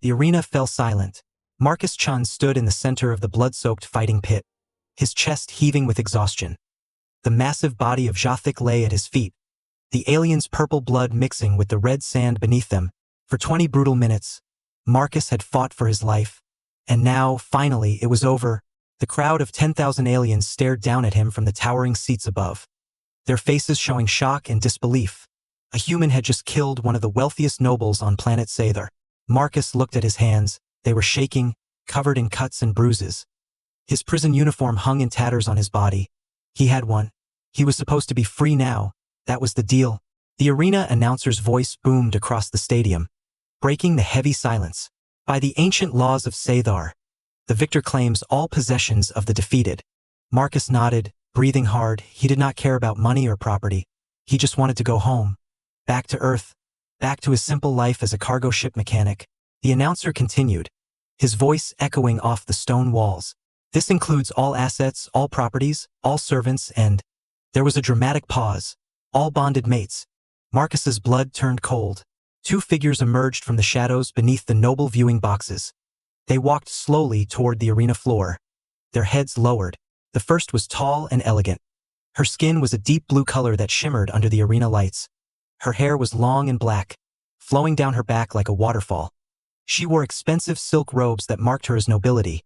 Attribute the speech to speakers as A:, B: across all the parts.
A: The arena fell silent. Marcus Chen stood in the center of the blood-soaked fighting pit, his chest heaving with exhaustion. The massive body of Jathic lay at his feet, the alien's purple blood mixing with the red sand beneath them. For 20 brutal minutes, Marcus had fought for his life. And now, finally, it was over. The crowd of 10,000 aliens stared down at him from the towering seats above, their faces showing shock and disbelief. A human had just killed one of the wealthiest nobles on planet Sather. Marcus looked at his hands. They were shaking, covered in cuts and bruises. His prison uniform hung in tatters on his body. He had one. He was supposed to be free now. That was the deal. The arena announcer's voice boomed across the stadium, breaking the heavy silence. By the ancient laws of Sather, the victor claims all possessions of the defeated. Marcus nodded, breathing hard. He did not care about money or property. He just wanted to go home. Back to Earth. Back to his simple life as a cargo ship mechanic. The announcer continued, his voice echoing off the stone walls. This includes all assets, all properties, all servants, and... There was a dramatic pause. All bonded mates. Marcus's blood turned cold. Two figures emerged from the shadows beneath the noble viewing boxes. They walked slowly toward the arena floor, their heads lowered. The first was tall and elegant. Her skin was a deep blue color that shimmered under the arena lights. Her hair was long and black, flowing down her back like a waterfall. She wore expensive silk robes that marked her as nobility.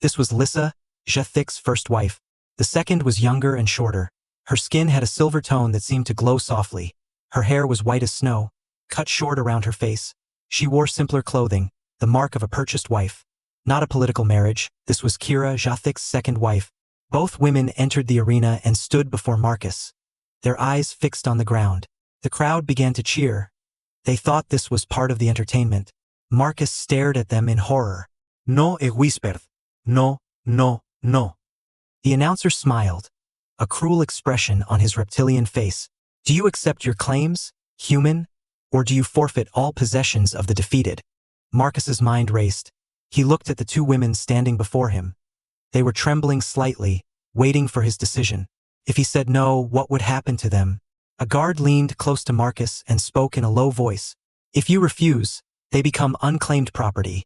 A: This was Lyssa, Jathic's first wife. The second was younger and shorter. Her skin had a silver tone that seemed to glow softly. Her hair was white as snow, cut short around her face. She wore simpler clothing, the mark of a purchased wife. Not a political marriage. This was Kira, Jathic's second wife. Both women entered the arena and stood before Marcus, their eyes fixed on the ground. The crowd began to cheer. They thought this was part of the entertainment. Marcus stared at them in horror. No he whispered. No, no, no. The announcer smiled, a cruel expression on his reptilian face. Do you accept your claims, human, or do you forfeit all possessions of the defeated? Marcus's mind raced. He looked at the two women standing before him. They were trembling slightly, waiting for his decision. If he said no, what would happen to them? A guard leaned close to Marcus and spoke in a low voice. If you refuse, they become unclaimed property.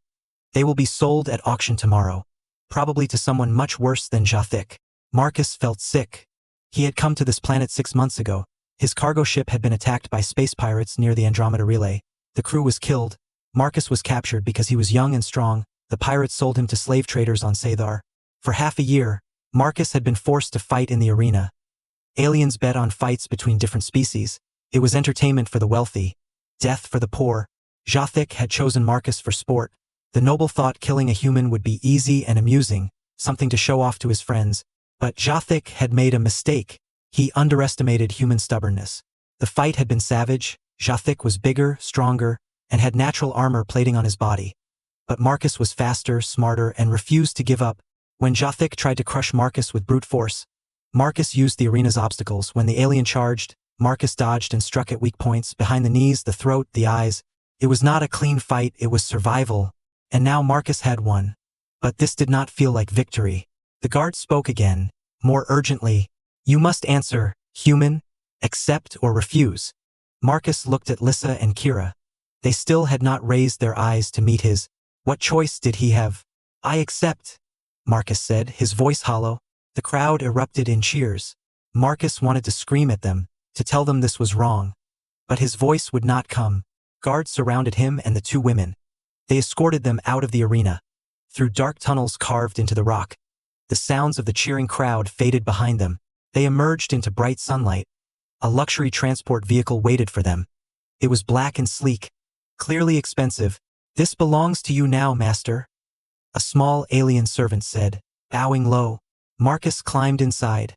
A: They will be sold at auction tomorrow, probably to someone much worse than Jathic. Marcus felt sick. He had come to this planet 6 months ago. His cargo ship had been attacked by space pirates near the Andromeda Relay. The crew was killed. Marcus was captured because he was young and strong. The pirates sold him to slave traders on Sather. For half a year, Marcus had been forced to fight in the arena. Aliens bet on fights between different species. It was entertainment for the wealthy, death for the poor. Jathic had chosen Marcus for sport. The noble thought killing a human would be easy and amusing, something to show off to his friends. But Jathic had made a mistake. He underestimated human stubbornness. The fight had been savage. Jathic was bigger, stronger, and had natural armor plating on his body. But Marcus was faster, smarter, and refused to give up. When Jathic tried to crush Marcus with brute force, Marcus used the arena's obstacles. When the alien charged, Marcus dodged and struck at weak points, behind the knees, the throat, the eyes. It was not a clean fight, it was survival. And now Marcus had won. But this did not feel like victory. The guard spoke again, more urgently. You must answer, human, accept or refuse. Marcus looked at Lyssa and Kira. They still had not raised their eyes to meet his. What choice did he have? I accept, Marcus said, his voice hollow. The crowd erupted in cheers. Marcus wanted to scream at them, to tell them this was wrong. But his voice would not come. Guards surrounded him and the two women. They escorted them out of the arena, through dark tunnels carved into the rock. The sounds of the cheering crowd faded behind them. They emerged into bright sunlight. A luxury transport vehicle waited for them. It was black and sleek, clearly expensive. This belongs to you now, master, a small alien servant said, bowing low. Marcus climbed inside.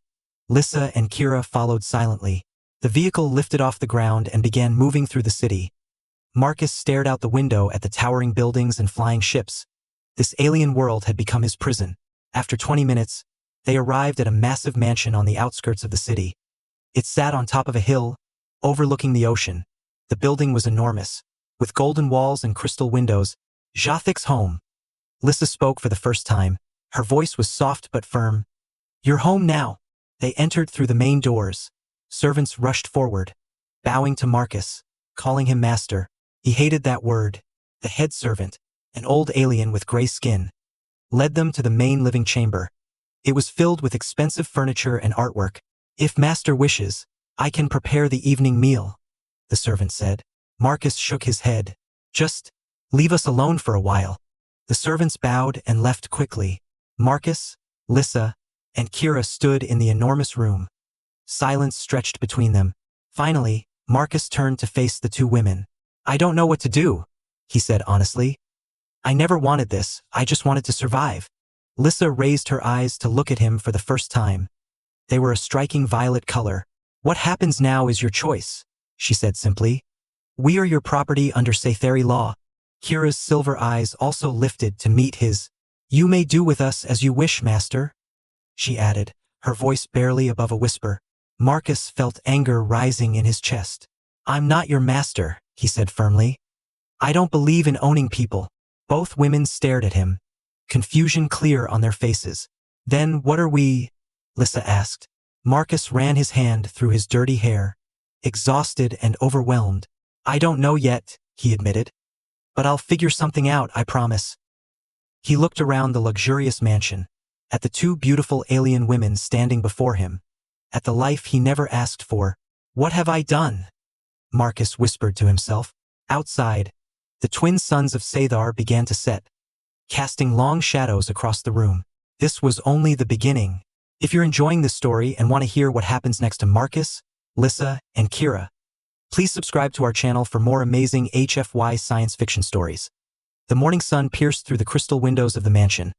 A: Lyssa and Kira followed silently. The vehicle lifted off the ground and began moving through the city. Marcus stared out the window at the towering buildings and flying ships. This alien world had become his prison. After 20 minutes, they arrived at a massive mansion on the outskirts of the city. It sat on top of a hill, overlooking the ocean. The building was enormous, with golden walls and crystal windows. Jathic's home. Lyssa spoke for the first time. Her voice was soft but firm. You're home now. They entered through the main doors. Servants rushed forward, bowing to Marcus, calling him master. He hated that word. The head servant, an old alien with gray skin, led them to the main living chamber. It was filled with expensive furniture and artwork. "If Master wishes, I can prepare the evening meal," the servant said. Marcus shook his head. "Just leave us alone for a while." The servants bowed and left quickly. Marcus, Lyssa, and Kira stood in the enormous room. Silence stretched between them. Finally, Marcus turned to face the two women. "I don't know what to do," he said honestly. "I never wanted this, I just wanted to survive." Lyssa raised her eyes to look at him for the first time. They were a striking violet color. "What happens now is your choice," she said simply. "We are your property under Sci-Fi law." Kira's silver eyes also lifted to meet his. "You may do with us as you wish, Master," she added, her voice barely above a whisper. Marcus felt anger rising in his chest. "I'm not your master," he said firmly. "I don't believe in owning people." Both women stared at him, confusion clear on their faces. "Then what are we?" Lyssa asked. Marcus ran his hand through his dirty hair, exhausted and overwhelmed. "I don't know yet," he admitted. "But I'll figure something out, I promise." He looked around the luxurious mansion, at the two beautiful alien women standing before him, at the life he never asked for. "What have I done?" Marcus whispered to himself. Outside, the twin suns of Sathar began to set, casting long shadows across the room. This was only the beginning. If you're enjoying this story and want to hear what happens next to Marcus, Lyssa, and Kira, please subscribe to our channel for more amazing HFY science fiction stories. The morning sun pierced through the crystal windows of the mansion,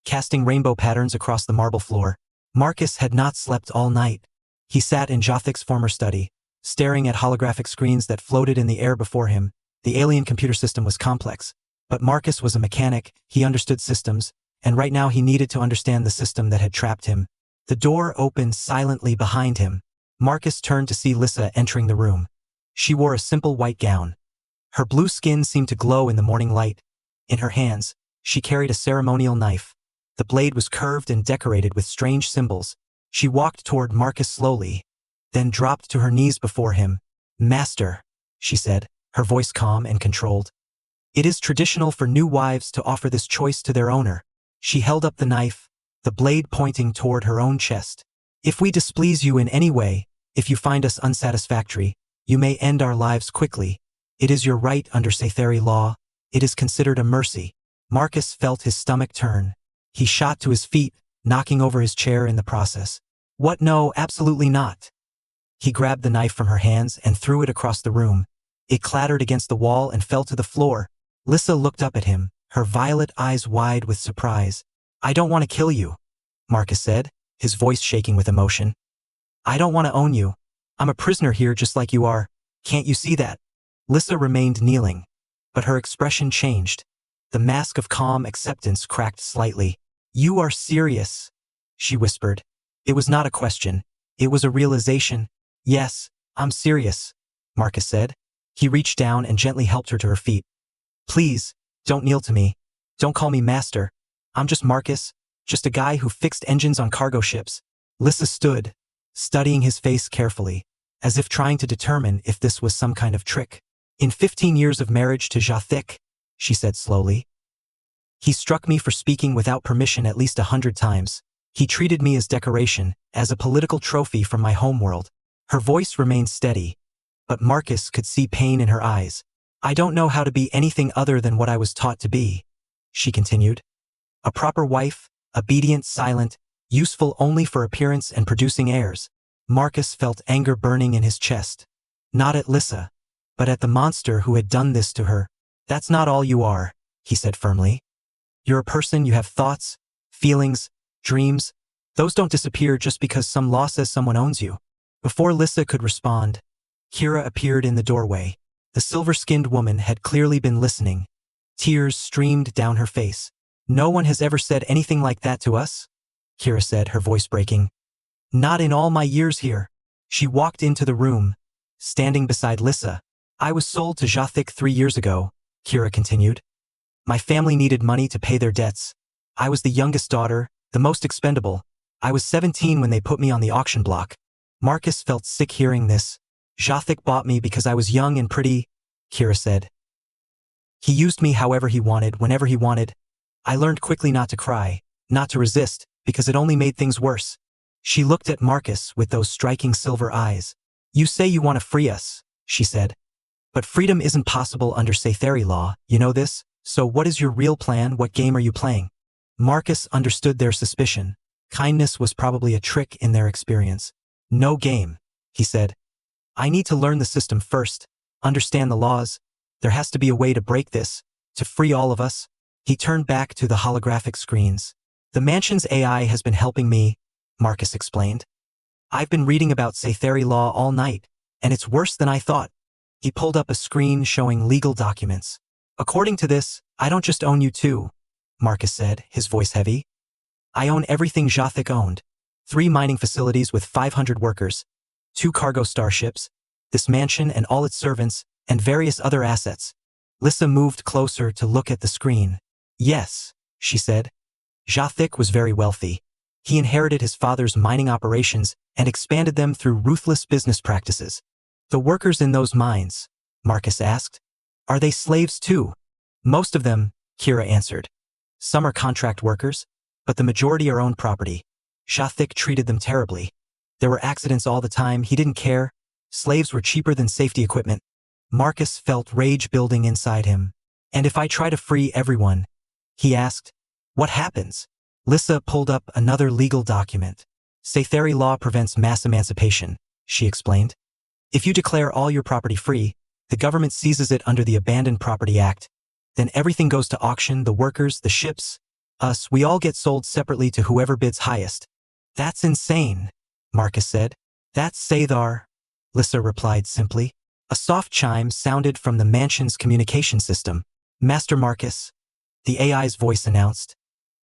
A: casting rainbow patterns across the marble floor. Marcus had not slept all night. He sat in Jothic's former study, staring at holographic screens that floated in the air before him. The alien computer system was complex, but Marcus was a mechanic, he understood systems, and right now he needed to understand the system that had trapped him. The door opened silently behind him. Marcus turned to see Lyssa entering the room. She wore a simple white gown. Her blue skin seemed to glow in the morning light. In her hands, she carried a ceremonial knife. The blade was curved and decorated with strange symbols. She walked toward Marcus slowly, then dropped to her knees before him. "Master," she said, her voice calm and controlled. "It is traditional for new wives to offer this choice to their owner." She held up the knife, the blade pointing toward her own chest. "If we displease you in any way, if you find us unsatisfactory, you may end our lives quickly. It is your right under Sci-Fi law. It is considered a mercy." Marcus felt his stomach turn. He shot to his feet, knocking over his chair in the process. "What? No, absolutely not." He grabbed the knife from her hands and threw it across the room. It clattered against the wall and fell to the floor. Lyssa looked up at him, her violet eyes wide with surprise. "I don't want to kill you," Marcus said, his voice shaking with emotion. "I don't want to own you. I'm a prisoner here just like you are. Can't you see that?" Lyssa remained kneeling, but her expression changed. The mask of calm acceptance cracked slightly. "You are serious," she whispered. It was not a question. It was a realization. "Yes, I'm serious," Marcus said. He reached down and gently helped her to her feet. "Please, don't kneel to me. Don't call me master. I'm just Marcus, just a guy who fixed engines on cargo ships." Lyssa stood, studying his face carefully, as if trying to determine if this was some kind of trick. "In 15 years of marriage to Jothic," she said slowly, "he struck me for speaking without permission at least 100 times. He treated me as decoration, as a political trophy from my homeworld." Her voice remained steady, but Marcus could see pain in her eyes. "I don't know how to be anything other than what I was taught to be," she continued. "A proper wife, obedient, silent, useful only for appearance and producing heirs." Marcus felt anger burning in his chest. Not at Lyssa, but at the monster who had done this to her. "That's not all you are," he said firmly. "You're a person, you have thoughts, feelings, dreams. Those don't disappear just because some law says someone owns you." Before Lyssa could respond, Kira appeared in the doorway. The silver-skinned woman had clearly been listening. Tears streamed down her face. "No one has ever said anything like that to us," Kira said, her voice breaking. "Not in all my years here." She walked into the room, standing beside Lyssa. "I was sold to Jothic 3 years ago," Kira continued. "My family needed money to pay their debts. I was the youngest daughter, the most expendable. I was 17 when they put me on the auction block." Marcus felt sick hearing this. "Jothic bought me because I was young and pretty," Kira said. He used me however he wanted, whenever he wanted. I learned quickly not to cry, not to resist, because it only made things worse. She looked at Marcus with those striking silver eyes. You say you want to free us, she said. But freedom isn't possible under Sci-Fi law, you know this? So what is your real plan? What game are you playing? Marcus understood their suspicion. Kindness was probably a trick in their experience. No game, he said. I need to learn the system first, understand the laws. There has to be a way to break this, to free all of us. He turned back to the holographic screens. The mansion's AI has been helping me, Marcus explained. I've been reading about Sci-Fi law all night, and it's worse than I thought. He pulled up a screen showing legal documents. According to this, I don't just own you too, Marcus said, his voice heavy. I own everything Jothic owned. 3 mining facilities with 500 workers, 2 cargo starships, this mansion and all its servants, and various other assets. Lyssa moved closer to look at the screen. Yes, she said. Jothic was very wealthy. He inherited his father's mining operations and expanded them through ruthless business practices. The workers in those mines, Marcus asked, are they slaves too? Most of them, Kira answered. Some are contract workers, but the majority are owned property. Jothic treated them terribly. There were accidents all the time, he didn't care. Slaves were cheaper than safety equipment. Marcus felt rage building inside him. And if I try to free everyone, he asked, what happens? Lyssa pulled up another legal document. Sci-Fi law prevents mass emancipation, she explained. If you declare all your property free, the government seizes it under the Abandoned Property Act. Then everything goes to auction, the workers, the ships, us, we all get sold separately to whoever bids highest. That's insane, Marcus said. That's Sathar, Lyssa replied simply. A soft chime sounded from the mansion's communication system. Master Marcus, the AI's voice announced.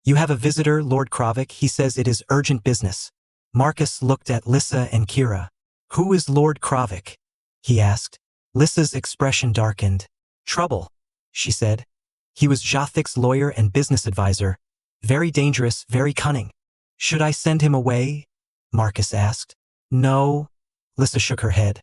A: You have a visitor, Lord Kravik. He says it is urgent business. Marcus looked at Lyssa and Kira. Who is Lord Kravik? He asked. Lyssa's expression darkened. Trouble, she said. He was Jothic's lawyer and business advisor. Very dangerous, very cunning. Should I send him away? Marcus asked. No, Lyssa shook her head.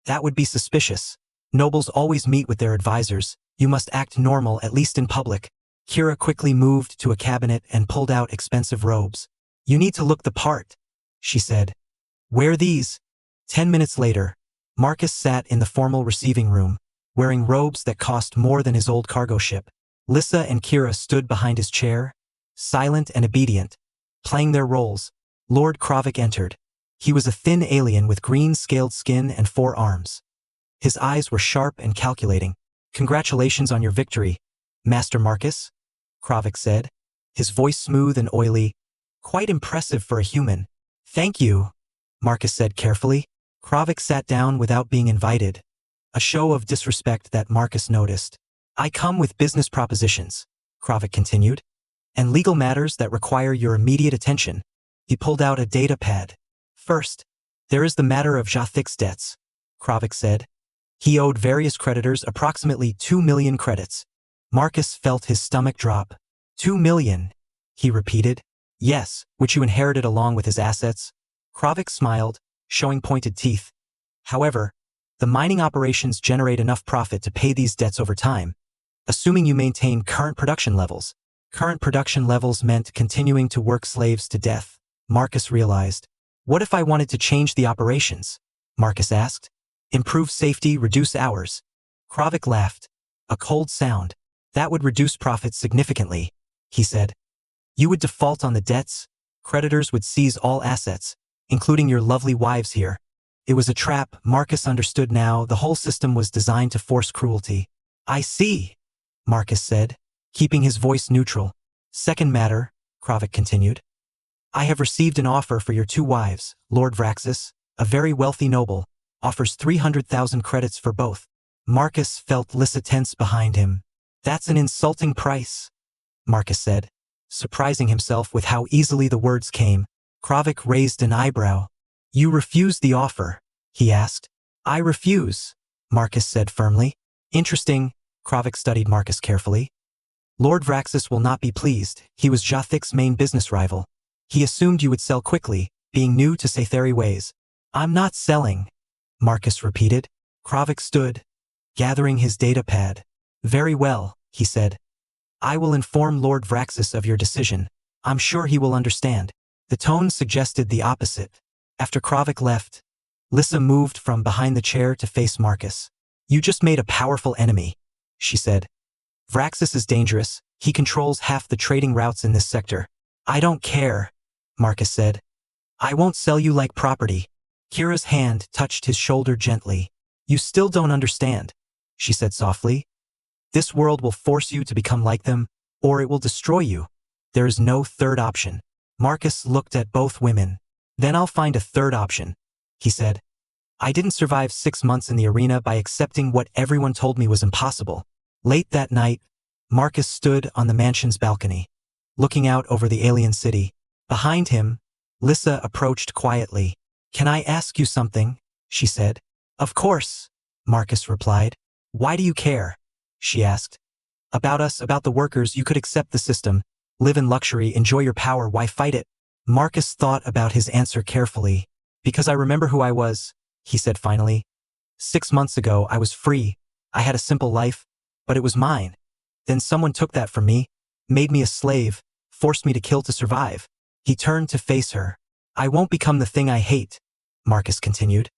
A: That would be suspicious. Nobles always meet with their advisors. You must act normal, at least in public. Kira quickly moved to a cabinet and pulled out expensive robes. You need to look the part, she said. Wear these. 10 minutes later, Marcus sat in the formal receiving room, wearing robes that cost more than his old cargo ship. Lyssa and Kira stood behind his chair, silent and obedient, playing their roles. Lord Kravik entered. He was a thin alien with green-scaled skin and 4 arms. His eyes were sharp and calculating. Congratulations on your victory, Master Marcus, Kravik said, his voice smooth and oily. Quite impressive for a human. Thank you, Marcus said carefully. Kravik sat down without being invited, a show of disrespect that Marcus noticed. I come with business propositions, Kravik continued, and legal matters that require your immediate attention. He pulled out a data pad. First, there is the matter of Jothic's debts, Kravik said. He owed various creditors approximately 2 million credits. Marcus felt his stomach drop. 2 million, he repeated. Yes, which you inherited along with his assets. Kravik smiled, showing pointed teeth. However, the mining operations generate enough profit to pay these debts over time, assuming you maintain current production levels. Current production levels meant continuing to work slaves to death, Marcus realized. What if I wanted to change the operations? Marcus asked. Improve safety, reduce hours. Kravik laughed. A cold sound. That would reduce profits significantly, he said. You would default on the debts. Creditors would seize all assets, including your lovely wives here. It was a trap, Marcus understood now. The whole system was designed to force cruelty. I see, Marcus said, keeping his voice neutral. Second matter, Kravik continued. I have received an offer for your 2 wives. Lord Vraxis, a very wealthy noble, offers 300,000 credits for both. Marcus felt Lyssa tense behind him. That's an insulting price, Marcus said, surprising himself with how easily the words came. Kravik raised an eyebrow. You refused the offer, he asked. I refuse, Marcus said firmly. Interesting, Kravik studied Marcus carefully. Lord Vraxis will not be pleased. He was Jothic's main business rival. He assumed you would sell quickly, being new to Sci-Fi ways. I'm not selling, Marcus repeated. Kravik stood, gathering his data pad. Very well, he said. I will inform Lord Vraxis of your decision. I'm sure he will understand. The tone suggested the opposite. After Kravik left, Lyssa moved from behind the chair to face Marcus. You just made a powerful enemy, she said. Vraxis is dangerous. He controls half the trading routes in this sector. I don't care, Marcus said. I won't sell you like property. Kira's hand touched his shoulder gently. You still don't understand, she said softly. This world will force you to become like them, or it will destroy you. There is no third option. Marcus looked at both women. Then I'll find a third option, he said. I didn't survive 6 months in the arena by accepting what everyone told me was impossible. Late that night, Marcus stood on the mansion's balcony, looking out over the alien city. Behind him, Lyssa approached quietly. Can I ask you something? She said. Of course, Marcus replied. Why do you care? She asked. About us, about the workers. You could accept the system, live in luxury, enjoy your power. Why fight it? Marcus thought about his answer carefully. Because I remember who I was, he said finally. 6 months ago, I was free. I had a simple life, but it was mine. Then someone took that from me, made me a slave, forced me to kill to survive. He turned to face her. I won't become the thing I hate, Marcus continued.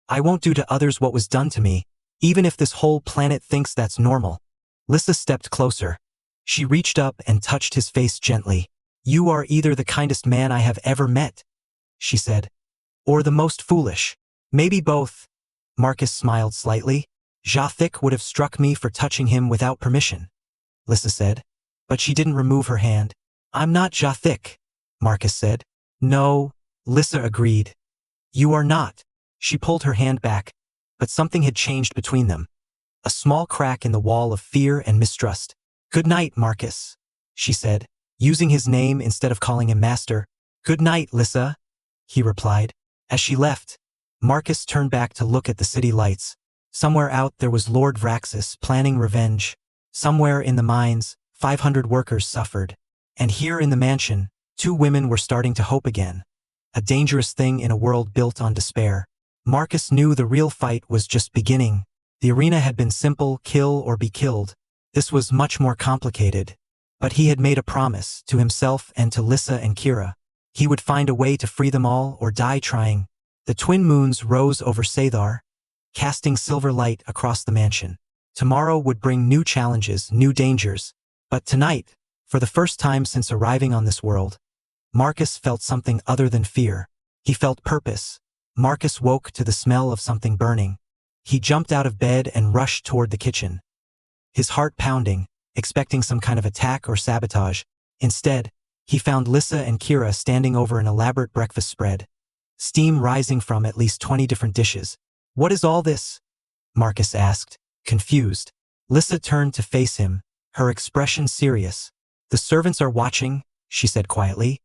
A: I won't do to others what was done to me, even if this whole planet thinks that's normal. Lyssa stepped closer. She reached up and touched his face gently. You are either the kindest man I have ever met, she said, or the most foolish. Maybe both. Marcus smiled slightly. Jathic would have struck me for touching him without permission, Lyssa said. But she didn't remove her hand. I'm not Jathic, Marcus said. No, Lyssa agreed. You are not. She pulled her hand back, but something had changed between them. A small crack in the wall of fear and mistrust. Good night, Marcus, she said, using his name instead of calling him master. Good night, Lyssa, he replied. As she left, Marcus turned back to look at the city lights. Somewhere out there was Lord Vraxis planning revenge. Somewhere in the mines, 500 workers suffered. And here in the mansion, 2 women were starting to hope again. A dangerous thing in a world built on despair. Marcus knew the real fight was just beginning. The arena had been simple, kill or be killed. This was much more complicated. But he had made a promise to himself and to Lyssa and Kira. He would find a way to free them all or die trying. The twin moons rose over Sathar, casting silver light across the mansion. Tomorrow would bring new challenges, new dangers. But tonight, for the first time since arriving on this world, Marcus felt something other than fear. He felt purpose. Marcus woke to the smell of something burning. He jumped out of bed and rushed toward the kitchen, his heart pounding, expecting some kind of attack or sabotage. Instead, he found Lyssa and Kira standing over an elaborate breakfast spread, steam rising from at least 20 different dishes. What is all this? Marcus asked, confused. Lyssa turned to face him, her expression serious. The servants are watching, she said quietly.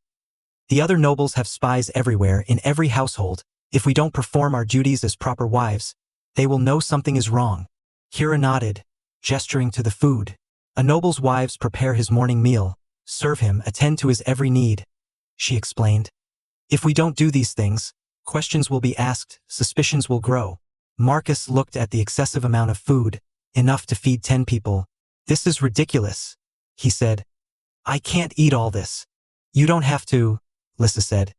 A: The other nobles have spies everywhere, in every household. If we don't perform our duties as proper wives, they will know something is wrong. Kira nodded, gesturing to the food. A noble's wives prepare his morning meal, serve him, attend to his every need, she explained. If we don't do these things, questions will be asked, suspicions will grow. Marcus looked at the excessive amount of food, enough to feed 10 people. This is ridiculous, he said. I can't eat all this. You don't have to, Lyssa said.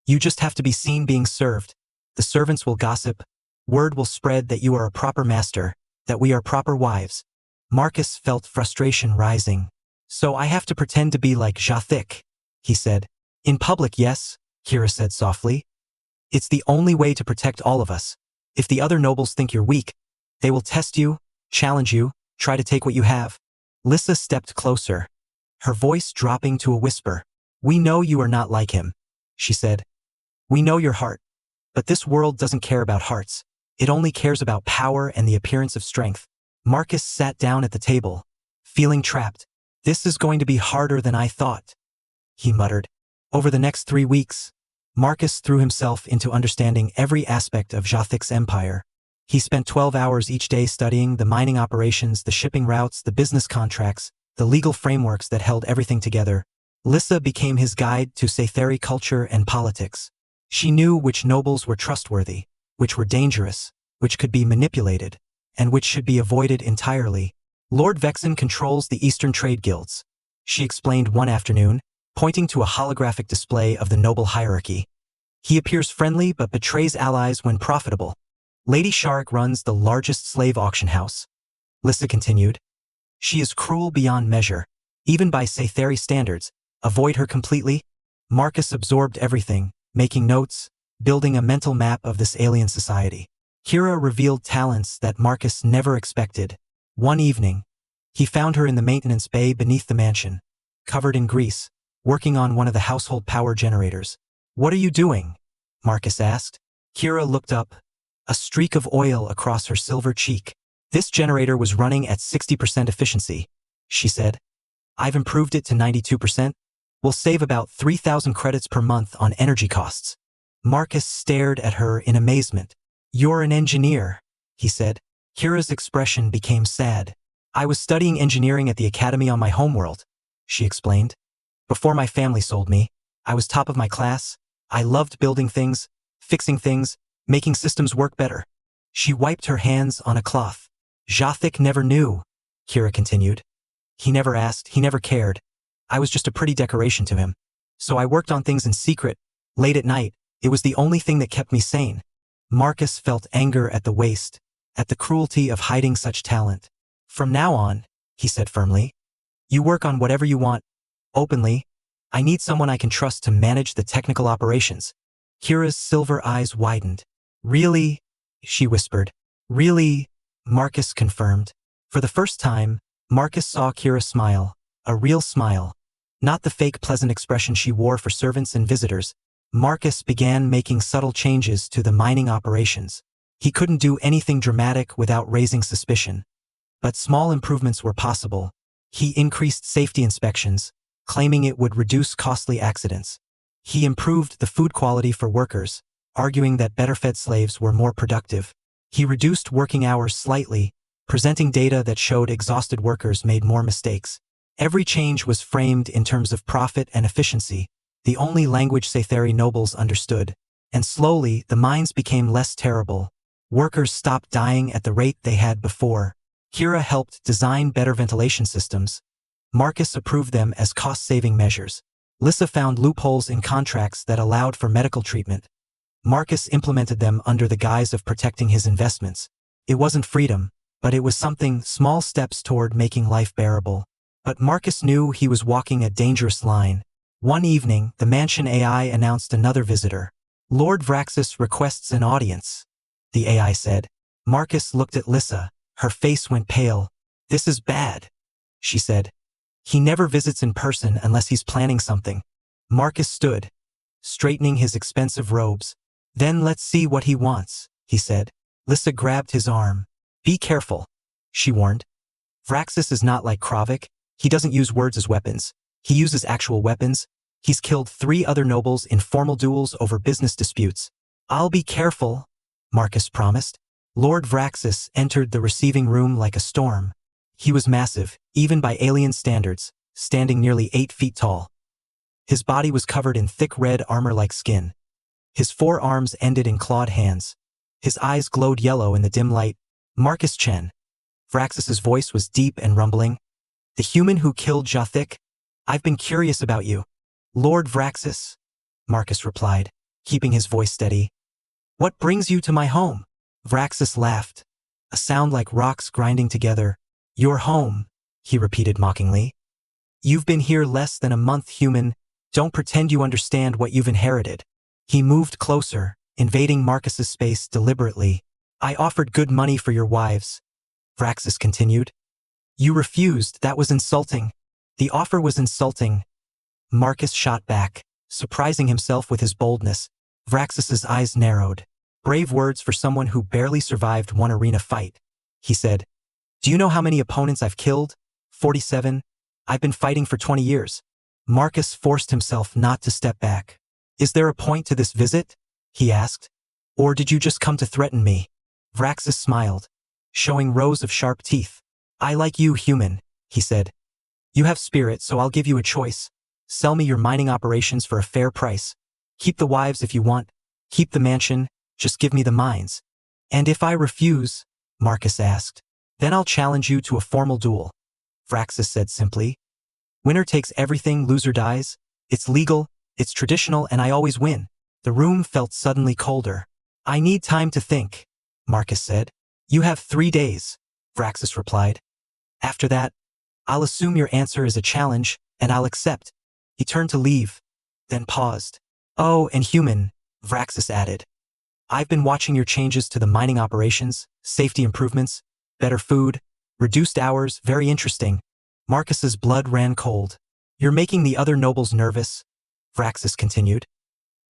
A: You just have to be seen being served. The servants will gossip. Word will spread that you are a proper master, that we are proper wives. Marcus felt frustration rising. So I have to pretend to be like Jathic, he said. In public, yes, Kira said softly. It's the only way to protect all of us. If the other nobles think you're weak, they will test you, challenge you, try to take what you have. Lyssa stepped closer, her voice dropping to a whisper. We know you are not like him, she said. We know your heart. But this world doesn't care about hearts. It only cares about power and the appearance of strength. Marcus sat down at the table, feeling trapped. This is going to be harder than I thought, he muttered. Over the next 3 weeks, Marcus threw himself into understanding every aspect of Jathic's empire. He spent 12 hours each day studying the mining operations, the shipping routes, the business contracts, the legal frameworks that held everything together. Lyssa became his guide to Sathari culture and politics. She knew which nobles were trustworthy, which were dangerous, which could be manipulated, and which should be avoided entirely. Lord Vexen controls the Eastern trade guilds, she explained one afternoon, pointing to a holographic display of the noble hierarchy. He appears friendly but betrays allies when profitable. Lady Shark runs the largest slave auction house. Lyssa continued. She is cruel beyond measure, even by Sci-Fi standards. Avoid her completely. Marcus absorbed everything, making notes, building a mental map of this alien society. Kira revealed talents that Marcus never expected. One evening, he found her in the maintenance bay beneath the mansion, covered in grease, working on one of the household power generators. What are you doing? Marcus asked. Kira looked up, a streak of oil across her silver cheek. This generator was running at 60% efficiency, she said. I've improved it to 92%. We'll save about 3,000 credits per month on energy costs. Marcus stared at her in amazement. You're an engineer, he said. Kira's expression became sad. I was studying engineering at the academy on my homeworld, she explained. Before my family sold me, I was top of my class. I loved building things, fixing things, making systems work better. She wiped her hands on a cloth. Jathic never knew, Kira continued. He never asked, he never cared. I was just a pretty decoration to him. So I worked on things in secret, late at night. It was the only thing that kept me sane. Marcus felt anger at the waste, at the cruelty of hiding such talent. From now on, he said firmly, you work on whatever you want, openly. I need someone I can trust to manage the technical operations. Kira's silver eyes widened. Really? She whispered. Really? Marcus confirmed. For the first time, Marcus saw Kira smile, a real smile, not the fake pleasant expression she wore for servants and visitors. Marcus began making subtle changes to the mining operations. He couldn't do anything dramatic without raising suspicion. But small improvements were possible. He increased safety inspections, claiming it would reduce costly accidents. He improved the food quality for workers, arguing that better-fed slaves were more productive. He reduced working hours slightly, presenting data that showed exhausted workers made more mistakes. Every change was framed in terms of profit and efficiency, the only language Sci-Fi nobles understood. And slowly, the mines became less terrible. Workers stopped dying at the rate they had before. Kira helped design better ventilation systems. Marcus approved them as cost-saving measures. Lyssa found loopholes in contracts that allowed for medical treatment. Marcus implemented them under the guise of protecting his investments. It wasn't freedom, but it was something, small steps toward making life bearable. But Marcus knew he was walking a dangerous line. One evening, the mansion AI announced another visitor. Lord Vraxis requests an audience, the AI said. Marcus looked at Lyssa. Her face went pale. This is bad, she said. He never visits in person unless he's planning something. Marcus stood, straightening his expensive robes. Then let's see what he wants, he said. Lyssa grabbed his arm. Be careful, she warned. Vraxis is not like Kravik. He doesn't use words as weapons. He uses actual weapons. He's killed 3 other nobles in formal duels over business disputes. I'll be careful, Marcus promised. Lord Vraxis entered the receiving room like a storm. He was massive, even by alien standards, standing nearly 8 feet tall. His body was covered in thick red armor-like skin. His 4 arms ended in clawed hands. His eyes glowed yellow in the dim light. Marcus Chen. Vraxis's voice was deep and rumbling. The human who killed Jathic? I've been curious about you. Lord Vraxis, Marcus replied, keeping his voice steady. What brings you to my home? Vraxis laughed, a sound like rocks grinding together. Your home, he repeated mockingly. You've been here less than a month, human. Don't pretend you understand what you've inherited. He moved closer, invading Marcus's space deliberately. I offered good money for your wives, Vraxis continued. You refused. That was insulting. The offer was insulting. Marcus shot back, surprising himself with his boldness. Vraxis's eyes narrowed. Brave words for someone who barely survived one arena fight, he said. Do you know how many opponents I've killed? 47. I've been fighting for 20 years. Marcus forced himself not to step back. Is there a point to this visit? He asked. Or did you just come to threaten me? Vraxis smiled, showing rows of sharp teeth. I like you, human, he said. You have spirit, so I'll give you a choice. Sell me your mining operations for a fair price. Keep the wives if you want. Keep the mansion. Just give me the mines. And if I refuse, Marcus asked, Then I'll challenge you to a formal duel, Vraxis said simply. Winner takes everything, loser dies. It's legal, it's traditional, and I always win. The room felt suddenly colder. I need time to think, Marcus said. You have 3 days, Vraxis replied. After that, I'll assume your answer is a challenge, and I'll accept. He turned to leave, then paused. Oh, and human, Vraxis added. I've been watching your changes to the mining operations, safety improvements, better food, reduced hours, very interesting. Marcus's blood ran cold. You're making the other nobles nervous, Vraxis continued.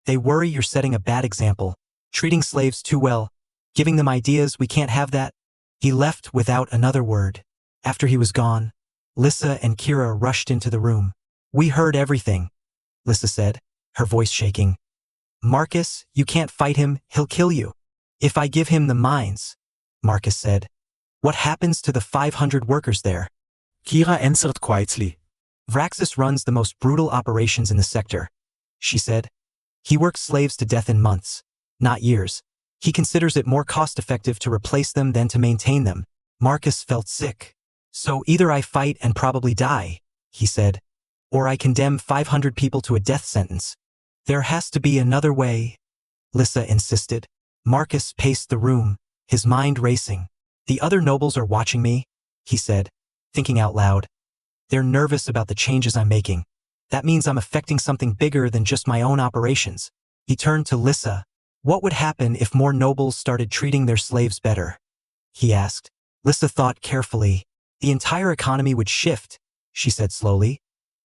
A: They worry you're setting a bad example, treating slaves too well, giving them ideas. We can't have that. He left without another word. After he was gone, Lyssa and Kira rushed into the room. We heard everything, Lyssa said, her voice shaking. Marcus, you can't fight him, he'll kill you. If I give him the mines, Marcus said. What happens to the 500 workers there?
B: Kira answered quietly.
A: Vraxis runs the most brutal operations in the sector, she said. He works slaves to death in months, not years. He considers it more cost-effective to replace them than to maintain them. Marcus felt sick. So either I fight and probably die, he said, or I condemn 500 people to a death sentence. There has to be another way, Lyssa insisted. Marcus paced the room, his mind racing. The other nobles are watching me, he said, thinking out loud. They're nervous about the changes I'm making. That means I'm affecting something bigger than just my own operations. He turned to Lyssa. What would happen if more nobles started treating their slaves better? He asked. Lyssa thought carefully. The entire economy would shift, she said slowly.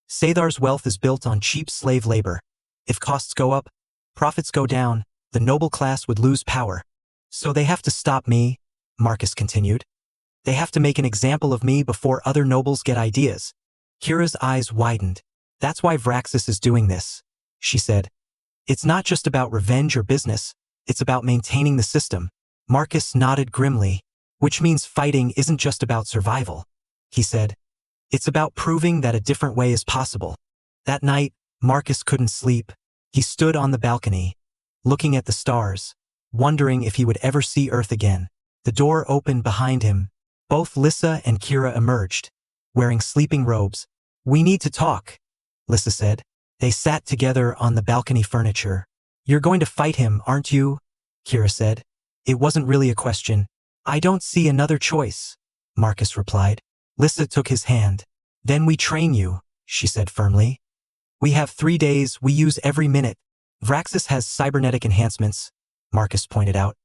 A: Sathar's wealth is built on cheap slave labor. If costs go up, profits go down, the noble class would lose power. So they have to stop me, Marcus continued. They have to make an example of me before other nobles get ideas. Kira's eyes widened. That's why Vraxis is doing this, she said. It's not just about revenge or business, it's about maintaining the system. Marcus nodded grimly. Which means fighting isn't just about survival, he said. It's about proving that a different way is possible. That night, Marcus couldn't sleep. He stood on the balcony, looking at the stars, wondering if he would ever see Earth again. The door opened behind him. Both Lyssa and Kira emerged, wearing sleeping robes. We need to talk, Lyssa said. They sat together on the balcony furniture. You're going to fight him, aren't you? Kira said. It wasn't really a question. I don't see another choice, Marcus replied. Lyssa took his hand. Then we train you, she said firmly. We have 3 days, we use every minute. Vraxis has cybernetic enhancements, Marcus pointed out.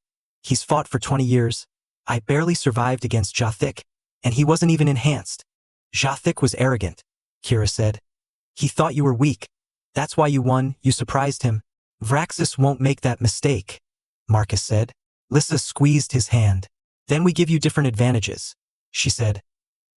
A: He's fought for 20 years. I barely survived against Jathik, and he wasn't even enhanced. Jathik was arrogant, Kira said. He thought you were weak. That's why you won, you surprised him. Vraxis won't make that mistake, Marcus said. Lyssa squeezed his hand. Then we give you different advantages, she said.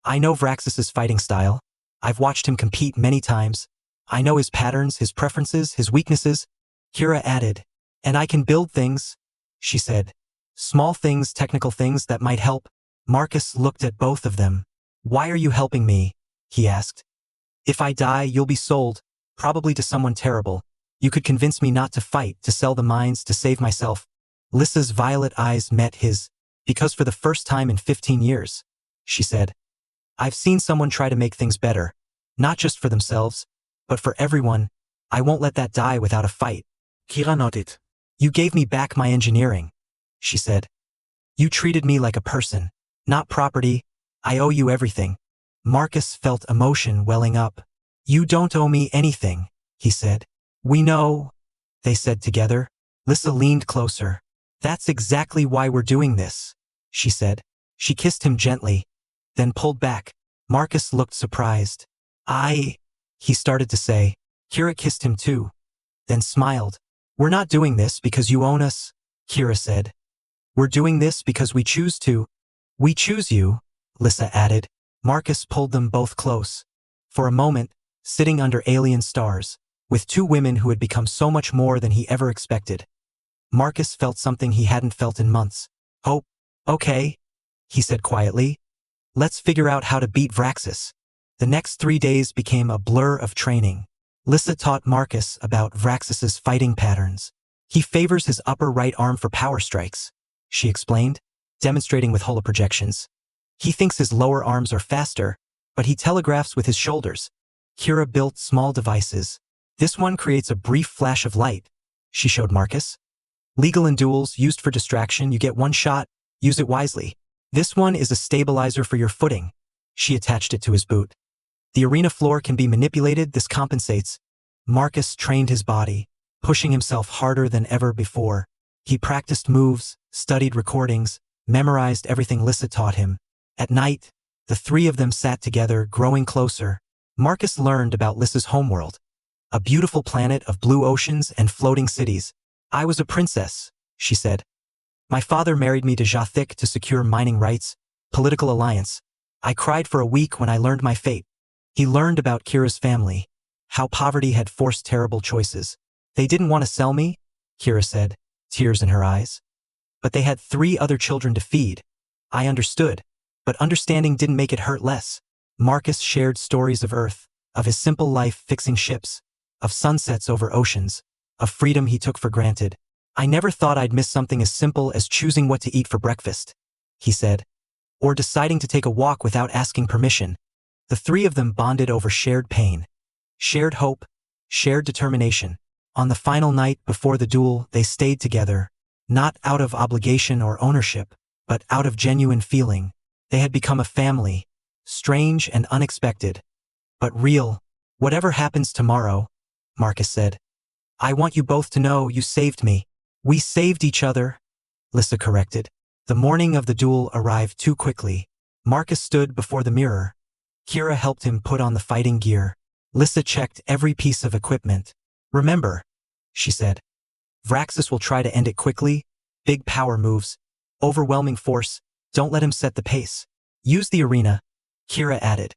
A: I know Vraxis's fighting style. I've watched him compete many times. I know his patterns, his preferences, his weaknesses. Kira added. And I can build things, she said. Small things, technical things that might help. Marcus looked at both of them. Why are you helping me? He asked. If I die, you'll be sold, probably to someone terrible. You could convince me not to fight, to sell the mines, to save myself. Lyssa's violet eyes met his. Because for the first time in 15 years, she said, I've seen someone try to make things better, not just for themselves, but for everyone. I won't let that die without a fight.
B: Kira nodded.
A: You gave me back my engineering, she said. You treated me like a person, not property. I owe you everything. Marcus felt emotion welling up. You don't owe me anything, he said. We know, they said together. Lyssa leaned closer. That's exactly why we're doing this, she said. She kissed him gently, then pulled back. Marcus looked surprised. He started to say. Kira kissed him too, then smiled. We're not doing this because you own us, Kira said. We're doing this because we choose to. We choose you, Lyssa added. Marcus pulled them both close. For a moment, sitting under alien stars, with 2 women who had become so much more than he ever expected. Marcus felt something he hadn't felt in months. Oh, okay, he said quietly. Let's figure out how to beat Vraxis. The next 3 days became a blur of training. Lyssa taught Marcus about Vraxis's fighting patterns. He favors his upper right arm for power strikes, she explained, demonstrating with holoprojections. He thinks his lower arms are faster, but he telegraphs with his shoulders. Kira built small devices. This one creates a brief flash of light, she showed Marcus. Legal in duels, used for distraction, you get one shot, use it wisely. This one is a stabilizer for your footing. She attached it to his boot. The arena floor can be manipulated, this compensates. Marcus trained his body, pushing himself harder than ever before. He practiced moves, studied recordings, memorized everything Lyssa taught him. At night, the three of them sat together, growing closer. Marcus learned about Lyssa's homeworld, a beautiful planet of blue oceans and floating cities. I was a princess, she said. My father married me to Jathic to secure mining rights, political alliance. I cried for a week when I learned my fate. He learned about Kira's family, how poverty had forced terrible choices. They didn't want to sell me, Kira said, tears in her eyes. But they had 3 other children to feed. I understood, but understanding didn't make it hurt less. Marcus shared stories of Earth, of his simple life fixing ships, of sunsets over oceans, of freedom he took for granted. I never thought I'd miss something as simple as choosing what to eat for breakfast, he said, or deciding to take a walk without asking permission. The 3 of them bonded over shared pain, shared hope, shared determination. On the final night before the duel, they stayed together, not out of obligation or ownership, but out of genuine feeling. They had become a family, strange and unexpected, but real. Whatever happens tomorrow, Marcus said, I want you both to know you saved me. We saved each other, Lyssa corrected. The morning of the duel arrived too quickly. Marcus stood before the mirror. Kira helped him put on the fighting gear. Lyssa checked every piece of equipment. Remember, she said, Vraxis will try to end it quickly. Big power moves, overwhelming force. Don't let him set the pace. Use the arena, Kira added.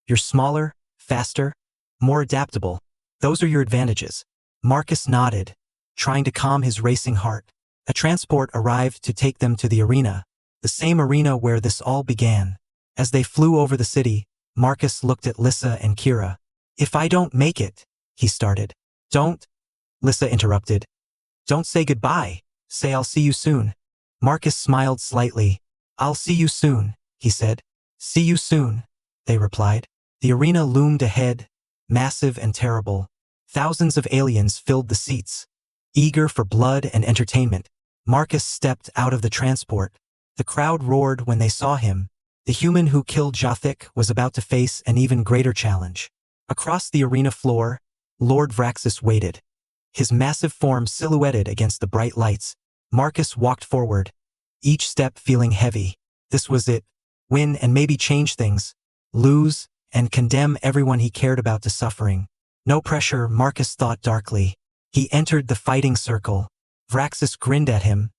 A: You're smaller, faster, more adaptable. Those are your advantages. Marcus nodded, trying to calm his racing heart. A transport arrived to take them to the arena, the same arena where this all began. As they flew over the city, Marcus looked at Lyssa and Kira. If I don't make it, he started. Don't, Lyssa interrupted. Don't say goodbye. Say I'll see you soon. Marcus smiled slightly. I'll see you soon, he said. See you soon, they replied. The arena loomed ahead, massive and terrible. Thousands of aliens filled the seats, eager for blood and entertainment. Marcus stepped out of the transport. The crowd roared when they saw him. The human who killed Jathic was about to face an even greater challenge. Across the arena floor, Lord Vraxis waited, his massive form silhouetted against the bright lights. Marcus walked forward, each step feeling heavy. This was it. Win and maybe change things. Lose and condemn everyone he cared about to suffering. No pressure, Marcus thought darkly. He entered the fighting circle. Vraxis grinned at him,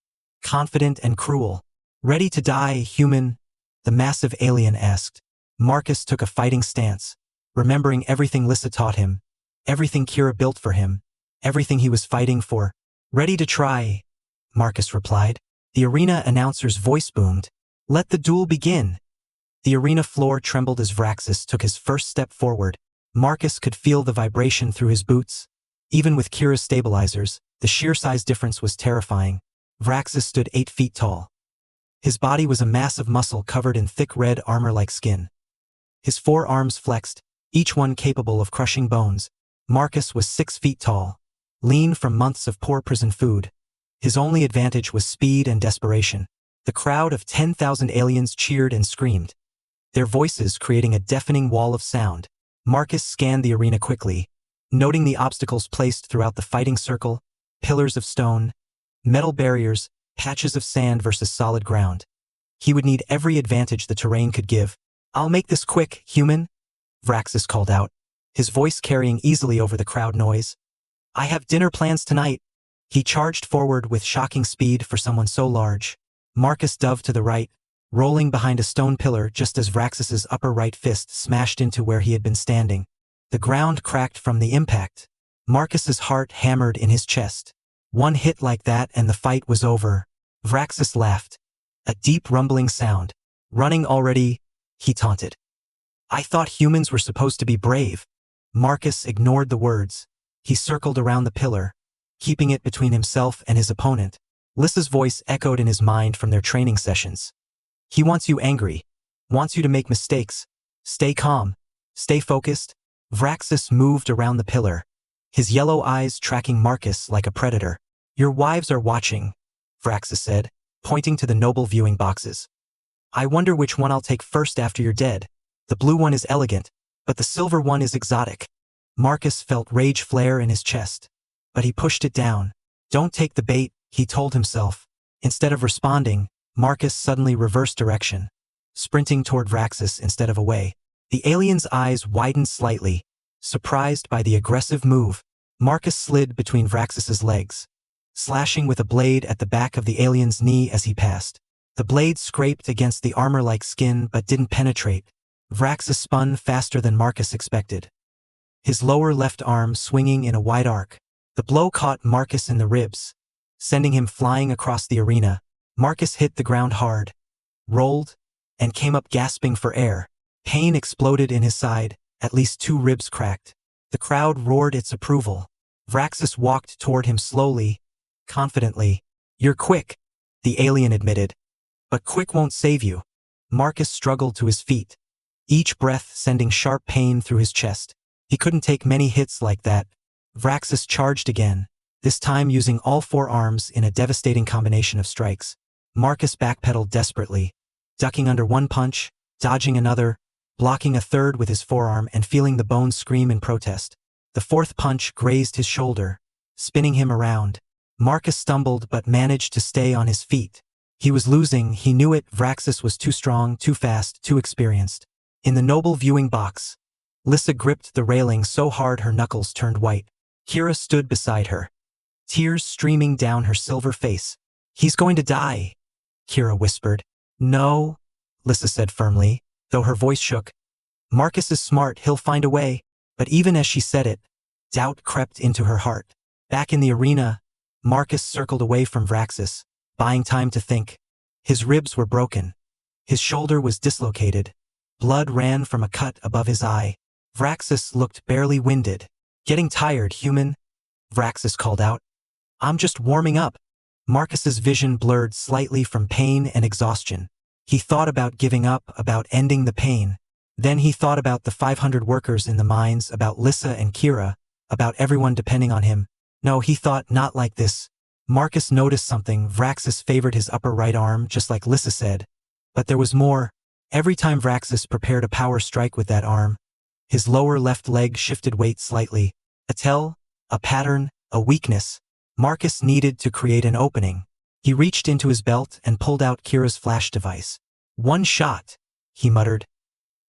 A: confident and cruel. Ready to die, human? The massive alien asked. Marcus took a fighting stance, remembering everything Lyssa taught him, everything Kira built for him, everything he was fighting for. Ready to try, Marcus replied. The arena announcer's voice boomed. Let the duel begin. The arena floor trembled as Vraxis took his first step forward. Marcus could feel the vibration through his boots. Even with Kira's stabilizers, the sheer size difference was terrifying. Vraxis stood 8 feet tall. His body was a mass of muscle covered in thick red armor-like skin. His 4 arms flexed, each one capable of crushing bones. Marcus was 6 feet tall, lean from months of poor prison food. His only advantage was speed and desperation. The crowd of 10,000 aliens cheered and screamed, their voices creating a deafening wall of sound. Marcus scanned the arena quickly, noting the obstacles placed throughout the fighting circle, pillars of stone, metal barriers, patches of sand versus solid ground. He would need every advantage the terrain could give. I'll make this quick, human, Vraxis called out, his voice carrying easily over the crowd noise. I have dinner plans tonight. He charged forward with shocking speed for someone so large. Marcus dove to the right, rolling behind a stone pillar just as Vraxis's upper right fist smashed into where he had been standing. The ground cracked from the impact. Marcus's heart hammered in his chest. One hit like that and the fight was over. Vraxis laughed. A deep rumbling sound. Running already, he taunted. I thought humans were supposed to be brave. Marcus ignored the words. He circled around the pillar, keeping it between himself and his opponent. Lyssa's voice echoed in his mind from their training sessions. He wants you angry. Wants you to make mistakes. Stay calm. Stay focused. Vraxis moved around the pillar, his yellow eyes tracking Marcus like a predator. Your wives are watching, Vraxis said, pointing to the noble viewing boxes. I wonder which one I'll take first after you're dead. The blue one is elegant, but the silver one is exotic. Marcus felt rage flare in his chest, but he pushed it down. Don't take the bait, he told himself. Instead of responding, Marcus suddenly reversed direction, sprinting toward Vraxis instead of away. The alien's eyes widened slightly. Surprised by the aggressive move, Marcus slid between Vraxis's legs, slashing with a blade at the back of the alien's knee as he passed. The blade scraped against the armor-like skin but didn't penetrate. Vraxis spun faster than Marcus expected, his lower left arm swinging in a wide arc. The blow caught Marcus in the ribs, sending him flying across the arena. Marcus hit the ground hard, rolled, and came up gasping for air. Pain exploded in his side, at least 2 ribs cracked. The crowd roared its approval. Vraxis walked toward him slowly, confidently. You're quick, the alien admitted. But quick won't save you. Marcus struggled to his feet, each breath sending sharp pain through his chest. He couldn't take many hits like that. Vraxis charged again, this time using all 4 arms in a devastating combination of strikes. Marcus backpedaled desperately, ducking under one punch, dodging another, blocking a third with his forearm and feeling the bones scream in protest. The 4th punch grazed his shoulder, spinning him around. Marcus stumbled but managed to stay on his feet. He was losing, he knew it. Vraxis was too strong, too fast, too experienced. In the noble viewing box, Lyssa gripped the railing so hard her knuckles turned white. Kira stood beside her, tears streaming down her silver face. He's going to die, Kira whispered. No, Lyssa said firmly, though her voice shook. Marcus is smart, he'll find a way. But even as she said it, doubt crept into her heart. Back in the arena, Marcus circled away from Vraxis, buying time to think. His ribs were broken. His shoulder was dislocated. Blood ran from a cut above his eye. Vraxis looked barely winded. Getting tired, human? Vraxis called out. I'm just warming up. Marcus's vision blurred slightly from pain and exhaustion. He thought about giving up, about ending the pain. Then he thought about the 500 workers in the mines, about Lyssa and Kira, about everyone depending on him. No, he thought, not like this. Marcus noticed something. Vraxis favored his upper right arm, just like Lyssa said. But there was more. Every time Vraxis prepared a power strike with that arm, his lower left leg shifted weight slightly. A tell, a pattern, a weakness. Marcus needed to create an opening. He reached into his belt and pulled out Kira's flash device. One shot, he muttered.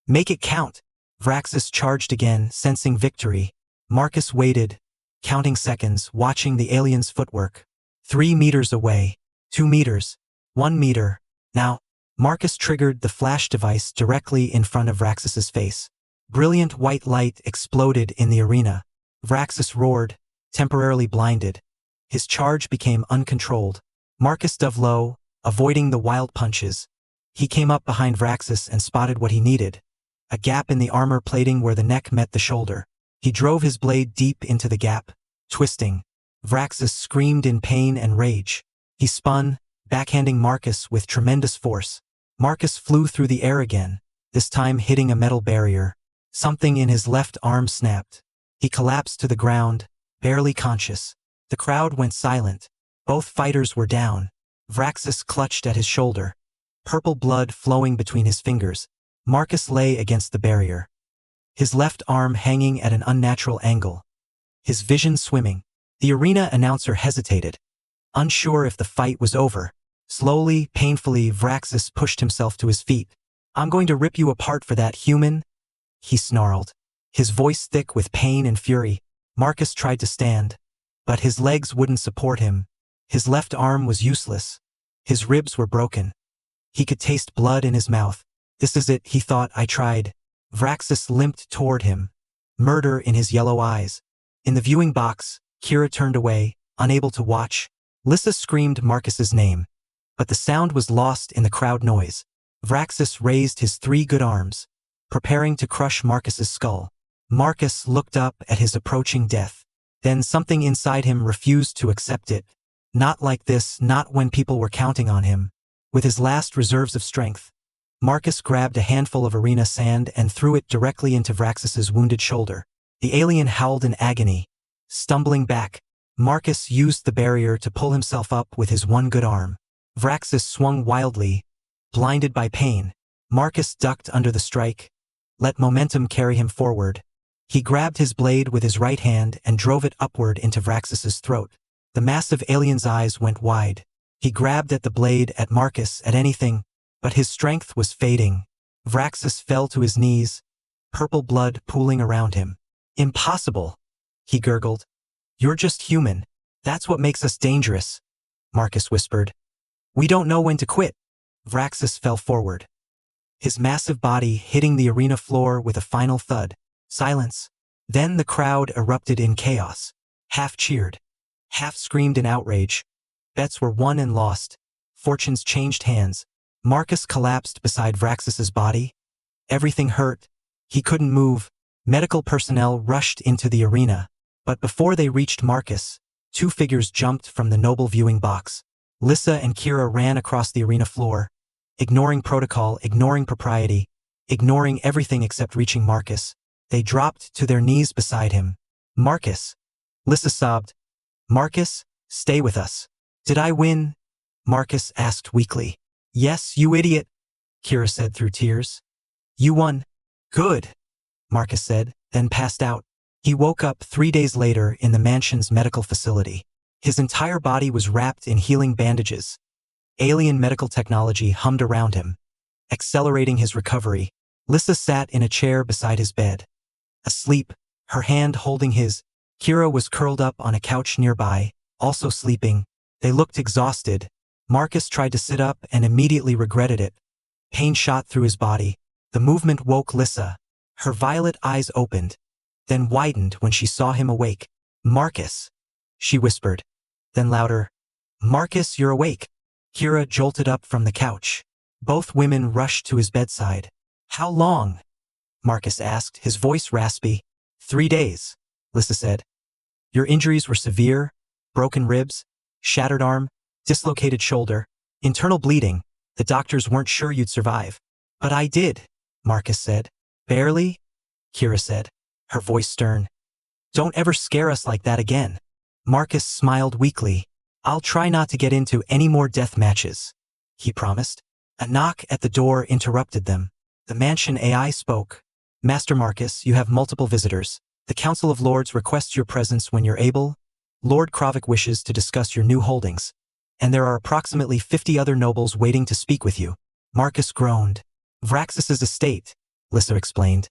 A: Make it count. Vraxis charged again, sensing victory. Marcus waited, counting seconds, watching the alien's footwork. 3 meters away, 2 meters, 1 meter. Now, Marcus triggered the flash device directly in front of Vraxis's face. Brilliant white light exploded in the arena. Vraxis roared, temporarily blinded. His charge became uncontrolled. Marcus dove low, avoiding the wild punches. He came up behind Vraxis and spotted what he needed. A gap in the armor plating where the neck met the shoulder. He drove his blade deep into the gap, twisting. Vraxis screamed in pain and rage. He spun, backhanding Marcus with tremendous force. Marcus flew through the air again, this time hitting a metal barrier. Something in his left arm snapped. He collapsed to the ground, barely conscious. The crowd went silent. Both fighters were down. Vraxis clutched at his shoulder, purple blood flowing between his fingers. Marcus lay against the barrier, his left arm hanging at an unnatural angle, his vision swimming. The arena announcer hesitated, unsure if the fight was over. Slowly, painfully, Vraxis pushed himself to his feet. I'm going to rip you apart for that, human, he snarled, his voice thick with pain and fury. Marcus tried to stand, but his legs wouldn't support him. His left arm was useless. His ribs were broken. He could taste blood in his mouth. This is it, he thought. I tried. Vraxis limped toward him, murder in his yellow eyes. In the viewing box, Kira turned away, unable to watch. Lyssa screamed Marcus's name, but the sound was lost in the crowd noise. Vraxis raised his 3 good arms, preparing to crush Marcus's skull. Marcus looked up at his approaching death. Then something inside him refused to accept it. Not like this, not when people were counting on him. With his last reserves of strength, Marcus grabbed a handful of arena sand and threw it directly into Vraxus's wounded shoulder. The alien howled in agony. Stumbling back, Marcus used the barrier to pull himself up with his one good arm. Vraxus swung wildly, blinded by pain. Marcus ducked under the strike, let momentum carry him forward. He grabbed his blade with his right hand and drove it upward into Vraxus's throat. The massive alien's eyes went wide. He grabbed at the blade, at Marcus, at anything, but his strength was fading. Vraxus fell to his knees, purple blood pooling around him. "Impossible," he gurgled. "You're just human. That's what makes us dangerous," Marcus whispered. "We don't know when to quit." Vraxus fell forward, his massive body hitting the arena floor with a final thud. Silence. Then the crowd erupted in chaos. Half cheered, half screamed in outrage. Bets were won and lost. Fortunes changed hands. Marcus collapsed beside Vraxus's body. Everything hurt. He couldn't move. Medical personnel rushed into the arena. But before they reached Marcus, two figures jumped from the noble viewing box. Lyssa and Kira ran across the arena floor, ignoring protocol, ignoring propriety, ignoring everything except reaching Marcus. They dropped to their knees beside him. "Marcus," Lyssa sobbed. "Marcus, stay with us." "Did I win?" Marcus asked weakly. "Yes, you idiot," Kira said through tears. "You won." "Good," Marcus said, then passed out. He woke up 3 days later in the mansion's medical facility. His entire body was wrapped in healing bandages. Alien medical technology hummed around him, accelerating his recovery. Lyssa sat in a chair beside his bed, asleep, her hand holding his. Kira was curled up on a couch nearby, also sleeping. They looked exhausted. Marcus tried to sit up and immediately regretted it. Pain shot through his body. The movement woke Lyssa. Her violet eyes opened, then widened when she saw him awake. "Marcus," she whispered. Then louder, "Marcus, you're awake." Kira jolted up from the couch. Both women rushed to his bedside. "How long?" Marcus asked, his voice raspy. 3 days, Lyssa said. "Your injuries were severe? Broken ribs? Shattered arm? Dislocated shoulder? Internal bleeding? The doctors weren't sure you'd survive." "But I did," Marcus said. "Barely?" Kira said, her voice stern. "Don't ever scare us like that again." Marcus smiled weakly. "I'll try not to get into any more death matches," he promised. A knock at the door interrupted them. The mansion AI spoke. "Master Marcus, you have multiple visitors. The Council of Lords requests your presence when you're able. Lord Kravik wishes to discuss your new holdings. And there are approximately 50 other nobles waiting to speak with you." Marcus groaned. "Vraxus's estate," Lyssa explained.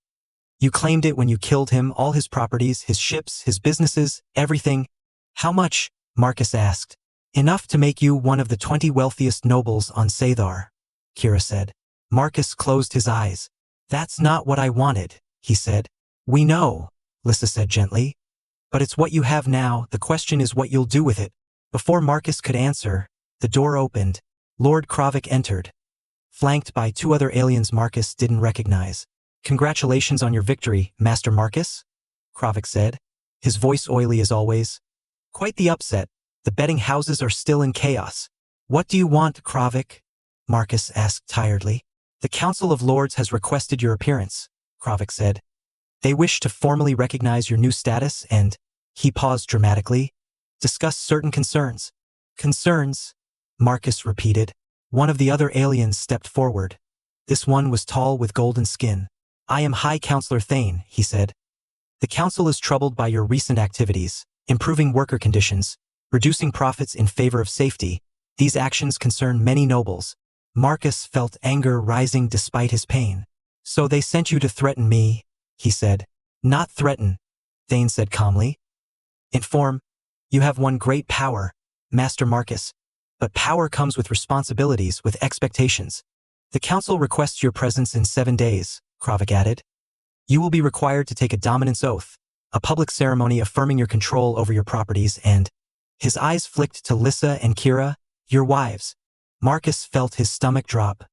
A: "You claimed it when you killed him, all his properties, his ships, his businesses, everything." "How much?" Marcus asked. "Enough to make you one of the 20 wealthiest nobles on Sathar," Kira said. Marcus closed his eyes. "That's not what I wanted," he said. "We know," Lyssa said gently. "But it's what you have now. The question is what you'll do with it." Before Marcus could answer, the door opened. Lord Kravik entered, flanked by 2 other aliens Marcus didn't recognize. "Congratulations on your victory, Master Marcus," Kravik said, his voice oily as always. "Quite the upset. The betting houses are still in chaos." "What do you want, Kravik?" Marcus asked tiredly. "The Council of Lords has requested your appearance," Kravik said. "They wish to formally recognize your new status and," he paused dramatically, "discuss certain concerns." "Concerns?" Marcus repeated. One of the other aliens stepped forward. This one was tall with golden skin. "I am High Counselor Thane," he said. "The Council is troubled by your recent activities, improving worker conditions, reducing profits in favor of safety. These actions concern many nobles." Marcus felt anger rising despite his pain. "So they sent you to threaten me," he said. "Not threaten," Thane said calmly. "Inform. You have won great power, Master Marcus. But power comes with responsibilities, with expectations. The Council requests your presence in 7 days," Kravik added. "You will be required to take a dominance oath, a public ceremony affirming your control over your properties and..." His eyes flicked to Lyssa and Kira, "Your wives." Marcus felt his stomach drop.